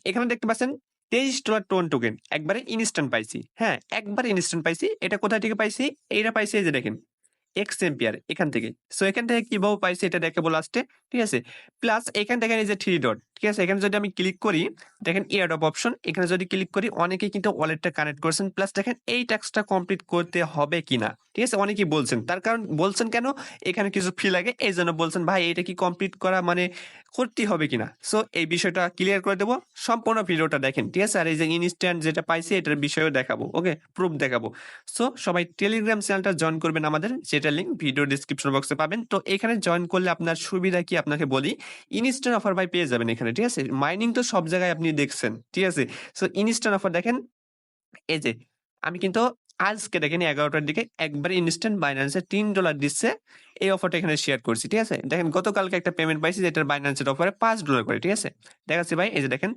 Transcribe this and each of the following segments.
এখানে দেখতে পাচ্ছেন $23 টোকেন একবারে ইনস্ট্যান্ট পাইছি। হ্যাঁ, একবারে ইনস্ট্যান্ট পাইছি। এটা কোথায় থেকে পাইছি? এইটা পাইছি এই যে দেখেন এক্সএম্পিয়ার এখান থেকে। সো এখান থেকে কিভাবে পাইছি এটা দেখাবো লাস্টে। ঠিক আছে? প্লাস এখানে দেখেন এই যে 3 ডট। ঠিক আছে? এখানে যদি আমি ক্লিক করি, দেখেন এয়ারড্রপ অপশন। এখানে যদি ক্লিক করি অনেকেই কিন্তু ওয়ালেটটা কানেক্ট করেছেন। প্লাস দেখেন এই টাস্কটা কমপ্লিট করতে হবে কিনা। ঠিক আছে? অনেকেই বলছেন। তার কারণ বলছেন কেন? এখানে কিছু ফি লাগে। এইজন্য বলছেন ভাই এটা কি কমপ্লিট করা মানে করতেই হবে কিনা। সো এই বিষয়টা ক্লিয়ার করে দেব। সম্পূর্ণ ভিডিওটা দেখেন। ঠিক আছে? আর এই যে ইনস্ট্যান্ট যেটা পাইছি এটার বিষয়েও দেখাবো। ওকে? প্রুফ দেখাবো। সো সবাই টেলিগ্রাম চ্যানেলটা জয়েন করবেন আমাদের, যেটা লিঙ্ক ভিডিও ডেসক্রিপশন বক্সে পাবেন। তো এখানে জয়েন করলে আপনার সুবিধা কি আপনাকে বলি, ইনস্ট্যান্ট অফার ভাই পেয়ে যাবেন এখানে। ঠিক আছে? মাইনিং তো সব জায়গায় আপনি দেখছেন। ঠিক আছে? সো ইনস্ট্যান্ট অফার দেখেন এই যে আমি কিন্তু আজকে দেখেন 11টার দিকে একবারে ইনস্ট্যান্ট বাইন্যান্সে $3 দিচ্ছে। এই অফারটা এখানে শেয়ার করছি। ঠিক আছে? দেখেন গতকালকে একটা পেমেন্ট পাইছি যেটার বাইন্যান্সের অফারে $5 করে। ঠিক আছে? দেখাচ্ছি ভাই এই যে দেখেন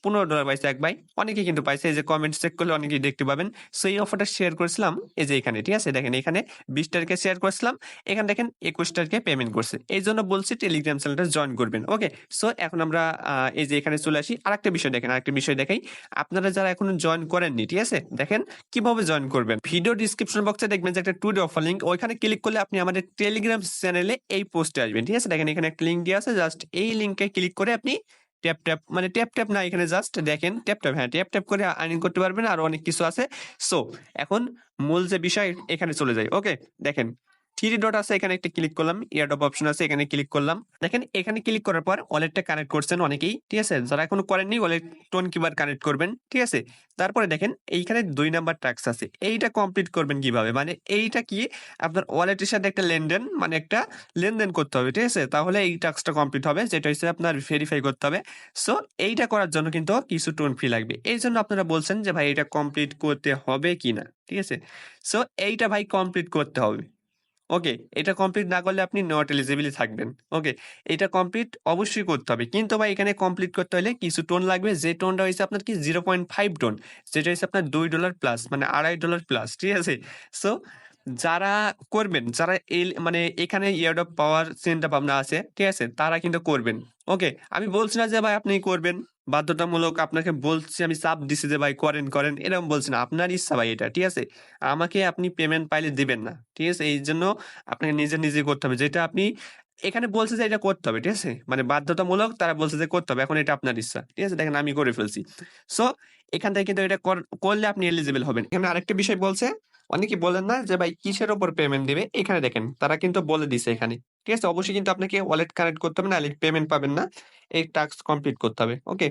$15 পাইছে এক ভাই। অনেকেই কিন্তু পাইছে। এই যে কমেন্ট চেক করলে অনেকেই দেখতে পাবেন। সো এই অফারটা শেয়ার করেছিলাম এই যে এখানে। ঠিক আছে? দেখেন এখানে 20 তারিখে শেয়ার করেছিলাম। এখানে দেখেন 21 তারিখে পেমেন্ট করছে। এইজন্য বলছি টেলিগ্রাম চ্যানেলটা জয়েন করবেন। ওকে? সো এখন আমরা এই যে এখানে চলে আসি। আরেকটা বিষয় দেখেন, আরেকটা বিষয় দেখাই। আপনারা যারা এখনো জয়েন করেননি, ঠিক আছে? দেখেন কিভাবে জয়েন করবেন। ভিডিও ডেসক্রিপশন বক্সে দেখবেন যে একটা টুডে অফার লিংক। ওইখানে ক্লিক করলে আপনি আমাদের টেলিগ্রাম চ্যানেলে এই পোস্টে আসবেন। ঠিক আছে? দেখেন এখানে একটা লিংক দেওয়া আছে। জাস্ট এই লিংকে ক্লিক করে আপনি ট্যাপ, ট্যাপ মানে ট্যাপ, ট্যাপ না এখানে জাস্ট দেখেন ট্যাপ, ট্যাপ হ্যাঁ, ট্যাপ, ট্যাপ করে আর্নিং করতে পারবেন। আরো অনেক কিছু আছে। সো এখন মূল যে বিষয় এখানে চলে যাই। ওকে? দেখেন 3 ডট আছে এখানে একটা ক্লিক করলাম। এয়ারড্রপ অপশন আছে এখানে ক্লিক করলাম। দেখেন এখানে ক্লিক করার পর ওয়ালেটটা কানেক্ট করছেন অনেকেই। ঠিক আছে? যারা এখনো করেননি ওয়ালেট টোন কিভাবে কানেক্ট করবেন। ঠিক আছে? তারপরে দেখেন এইখানে 2 নাম্বার টাস্ক আছে। এইটা কমপ্লিট করবেন কিভাবে? মানে এইটা কি আপনার ওয়ালেটের সাথে একটা লেনদেন মানে একটা লেনদেন করতে হবে। ঠিক আছে? তাহলে এই টাস্কটা কমপ্লিট হবে। যেটা হচ্ছে আপনার ভেরিফাই করতে হবে। সো এইটা করার জন্য কিন্তু কিছু টোন ফি লাগবে। এইজন্য আপনারা বলছেন যে ভাই এটা কমপ্লিট করতে হবে কিনা। ঠিক আছে? সো এইটা ভাই কমপ্লিট করতে হবে। ওকে, এটা কমপ্লিট না করলে আপনি নট এলিজিবলই থাকবেন। ওকে, এটা কমপ্লিট অবশ্যই করতে হবে। কিন্তু ভাই এখানে কমপ্লিট করতে হলে কিছু টোন লাগবে। যে টোনটা হইছে আপনার কি 0.5 টোন। যেটা হইছে আপনার $2 প্লাস মানে $2.5 প্লাস। ঠিক আছে? সো যারা করবেন, যারা এই মানে এখানে ইয়ারডপ পাওয়ার চিন্তা ভাবনা আছে, ঠিক আছে? তারা কিন্তু করবেন। ওকে, আমি বলছি না যে ভাই আপনি করবেন। বাধ্যতামূলক আপনাকে বলছি, আমি চাপ দিছি যে ভাই করেন, করেন। এরকম বলছি না। আপনার ইচ্ছা ভাই এটা। ঠিক আছে? আমাকে আপনি পেমেন্ট পাইলে দিবেন না। ঠিক আছে? এইজন্য আপনাকে নিজে, নিজে করতে হবে। যেটা আপনি এখানে বলছে যে এটা করতে হবে। ঠিক আছে? মানে বাধ্যতামূলক তারা বলছে যে করতে হবে। এখন এটা আপনার ইচ্ছা। ঠিক আছে? দেখেন আমি করে ফেলছি। সো এখান থেকে কিন্তু এটা করলে আপনি এলিজিবল হবেন। এখানে আরেকটা বিষয় বলছে, অনেকে বলেন না যে ভাই কিসের উপর পেমেন্ট দিবে? এখানে দেখেন তারা কিন্তু বলে দিছে এখানে। ঠিক আছে? অবশ্যই কিন্তু আপনাকে ওয়ালেট কানেক্ট করতে হবে, নাহলে পেমেন্ট পাবেন না। এই টাস্ক কমপ্লিট করতে হবে। ওকে?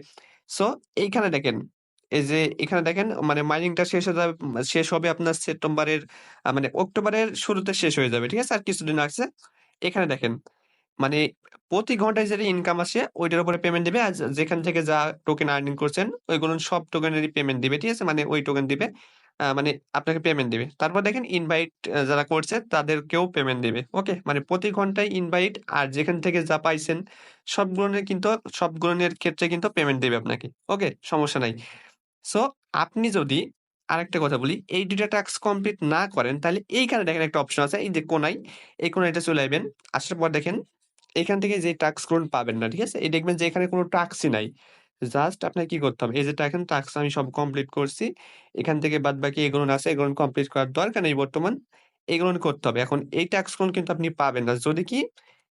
সো এইখানে দেখেন, এই যে এখানে দেখেন মানে মাইনিংটা শেষ হয়ে যাবে, শেষ হবে আপনার সেপ্টেম্বরের মানে অক্টোবরের শুরুতে শেষ হয়ে যাবে। ঠিক আছে? আর কিছুদিন আছে। এখানে দেখেন মানে প্রতি ঘন্টায় যেটা ইনকাম আসে ওইটার উপরে পেমেন্ট দিবে। আর যেখান থেকে যা টোকেন আর্নিং করছেন ওইগুলো সব টোকেনেরই পেমেন্ট দিবে। ঠিক আছে? মানে ওই টোকেন দিবে। মানে আপনাকে পেমেন্ট দিবে। তারপর দেখেন ইনভাইট যারা করছে তাদেরকেও পেমেন্ট দিবে। ওকে? মানে প্রতি ঘন্টায় ইনভাইট আর যেখান থেকে যা পাইছেন সবগুলোনের কিন্তু সবগুলোনের ক্ষেত্রে কিন্তু পেমেন্ট দিবে আপনাকে। ওকে? সমস্যা নাই। সো আপনি যদি আরেকটা কথা বলি, এই ২ টা টাস্ক কমপ্লিট না করেন তাহলে এইখানে দেখেন একটা অপশন আছে এই যে কোনায়, এই কোনায়টা চলে আইবেন। আসার পর দেখেন এখান থেকে যে টাস্ক গুলো পাবেন না, ঠিক আছে? এই দেখবেন যে এখানে কোন টাস্কই নাই। জাস্ট আপনার কি করতে হবে? এই যে দেখেন টাস্ক আমি সব কমপ্লিট করছি। এখান থেকে বাদবাকি এগুলো আছে, এগুলো কমপ্লিট করার দরকার নেই বর্তমান। এগুলো করতে হবে। এখন এই টাস্ক গুলো কিন্তু আপনি পাবেন না যদি কি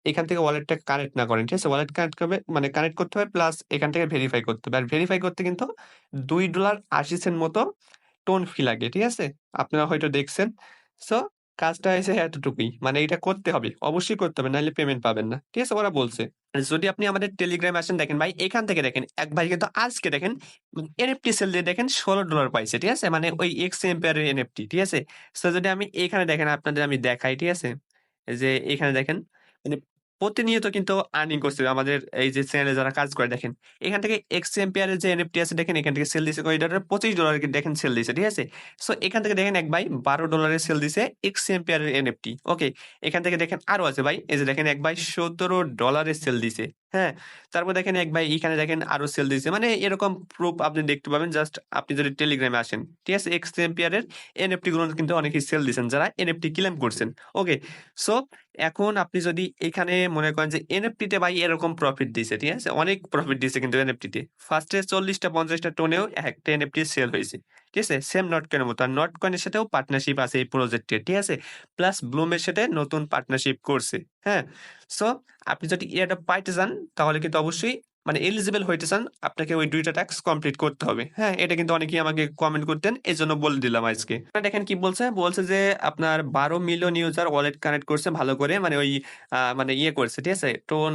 এখান থেকে ওয়ালেটটা কানেক্ট না করেন। ঠিক আছে? ওয়ালেট কানেক্ট করবে মানে কানেক্ট করতে হবে প্লাস এখান থেকে ভেরিফাই করতে হবে। আর ভেরিফাই করতে কিন্তু $2.80 মতো টোন ফি লাগে। ঠিক আছে? আপনারা হয়তো দেখছেন। সো কাজটা হইছে এতটুকুই। মানে এটা করতে হবে। অবশ্যই করতে হবে। নাইলে পেমেন্ট পাবেন না। ঠিক আছে? ওরা বলছে। যদি আপনি আমাদের টেলিগ্রামে আসেন দেখেন ভাই এখান থেকে দেখেন এক ভাই কিন্তু আজকে দেখেন এনএফটি সেল দিয়ে দেখেন $16 পাইছে। ঠিক আছে? মানে ওই এক্সএম্পিয়ার এর এনএফটি। ঠিক আছে? সো যদি আমি এখানে দেখেন আপনাদের আমি দেখাই। ঠিক আছে? এই যে এখানে দেখেন মানে প্রতিনিয়ত কিন্তু আর্নিং করছে আমাদের এই যে চ্যানেলে যারা কাজ করে দেখেন। এখান থেকে এক্সএম্পিয়ার এর যে এনএফটি আছে দেখেন এখান থেকে সেল দিছে কয়ডলার $25 দেখেন সেল দিছে। ঠিক আছে? সো এখান থেকে দেখেন এক ভাই $12 এর সেল দিছে এক্সএম্পিয়ার এর এনএফটি। ওকে? এখান থেকে দেখেন আরো আছে ভাই। এই যে দেখেন এক ভাই $17 এর সেল দিছে। হ্যাঁ? তারপর দেখেন এক ভাই এখানে দেখেন আরো সেল দিছে। মানে এরকম প্রুফ আপনি দেখতে পাবেন জাস্ট আপনি যদি টেলিগ্রামে আসেন। ঠিক আছে? এক্সএম্পিয়ার এর এনএফটি গুলো কিন্তু অনেকেই সেল দিছেন যারা এনএফটি ক্লেম করছেন। ওকে? সো এখন আপনি যদি এখানে মনে করেন যে এনএফটি তে ভাই এরকম প্রফিট দিছে, ঠিক আছে? অনেক প্রফিট দিছে কিন্তু এনএফটি তে। ফার্স্ট এ ৪০ টা ৫০ টা টোনেও একটা এনএফটি সেল হইছে। ঠিক আছে? সেম নটকয়েন এর মতো। আর নটকয়েন এর সাথেও পার্টনারশিপ আছে এই প্রজেক্টের। ঠিক আছে? প্লাস ব্লুম এর সাথে নতুন পার্টনারশিপ করছে। হ্যাঁ? সো আপনি যদি এয়ারড্রপ পাইতে চান তাহলে কিন্তু অবশ্যই মানে এলিজিবল হইতে চান, আপনাকে ওই ২ টা টাস্ক কমপ্লিট করতে হবে। হ্যাঁ? এটা কিন্তু অনেকেই আমাকে কমেন্ট করতেন। এজন্য বলে দিলাম আজকে। দেখেন কি বলছে? বলছে যে আপনার ১২ মিলিয়ন ইউজার ওয়ালেট কানেক্ট করছে ভালো করে। মানে ওই মানে ইয়ে করছে, ঠিক আছে? টোন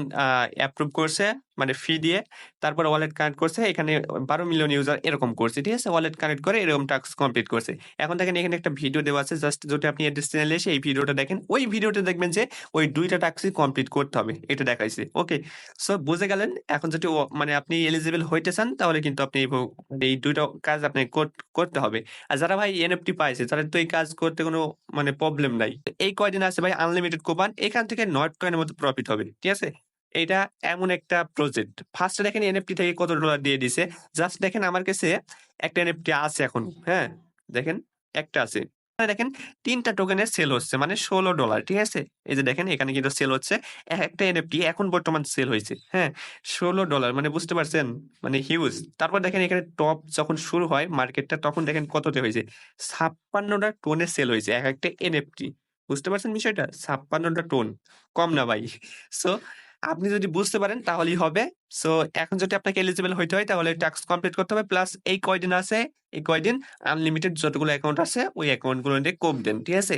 অ্যাপ্রুভ করছে মানে ফি দিয়ে। তারপরে ওয়ালেট কানেক্ট করছে। এখানে ১২ মিলিয়ন ইউজার এরকম করছে, ঠিক আছে? ওয়ালেট কানেক্ট করে এরকম টাস্ক কমপ্লিট করছে। এখন দেখেন এখানে একটা ভিডিও দেওয়া আছে। জাস্ট যদি আপনি এড্রেস চ্যানেলে এসে এই ভিডিওটা দেখেন, ওই ভিডিওতে দেখবেন যে ওই ২ টা টাস্কই কমপ্লিট করতে হবে। এটা দেখাইছে। ওকে? সো বুঝে গেলেন। এখন যদি মানে আপনি এলিজিবল হইতে চান তাহলে কিন্তু আপনি এই ২ টা কাজ আপনি করতে হবে। আর যারা ভাই এনএফটি পাইছে তাদের তো এই কাজ করতে কোনো মানে প্রবলেম নাই। এই কয়দিন আছে ভাই আনলিমিটেড কুপন। এখান থেকে নট কয়েনের মতো প্রফিট হবে। ঠিক আছে? এইটা এমন একটা প্রজেক্ট। ফার্স্ট এ দেখেন এনএফটি থেকে কত ডলার দিয়ে দিছে। জাস্ট দেখেন আমার কাছে একটা এনএফটি আছে এখন। হ্যাঁ? দেখেন একটা আছে। এখানে দেখেন ৩ টা টোকেনের সেল হচ্ছে মানে $১৬ ঠিক আছে? এই যে দেখেন এখানে কিন্তু সেল হচ্ছে। একটা এনএফটি এখন বর্তমান সেল হইছে। হ্যাঁ? $১৬ মানে বুঝতে পারছেন? মানে হিউজ। তারপর দেখেন এখানে টপ যখন শুরু হয় মার্কেটটা তখন দেখেন কততে হইছে। ৫৬ টা টোনে সেল হইছে একেকটা এনএফটি। বুঝতে পারছেন বিষয়টা? ৫৬ টা টোন। কম না ভাই। সো আপনি যদি বুঝতে পারেন তাহলেই হবে। সো এখন যদি আপনাকে এলিজিবল হইতে হয় তাহলে টাস্ক কমপ্লিট করতে হবে। প্লাস এই কয়দিন আছে, এই কয়দিন আনলিমিটেড যতগুলো অ্যাকাউন্ট আছে ওই অ্যাকাউন্ট গুলো দিয়ে কোপ দেন। ঠিক আছে?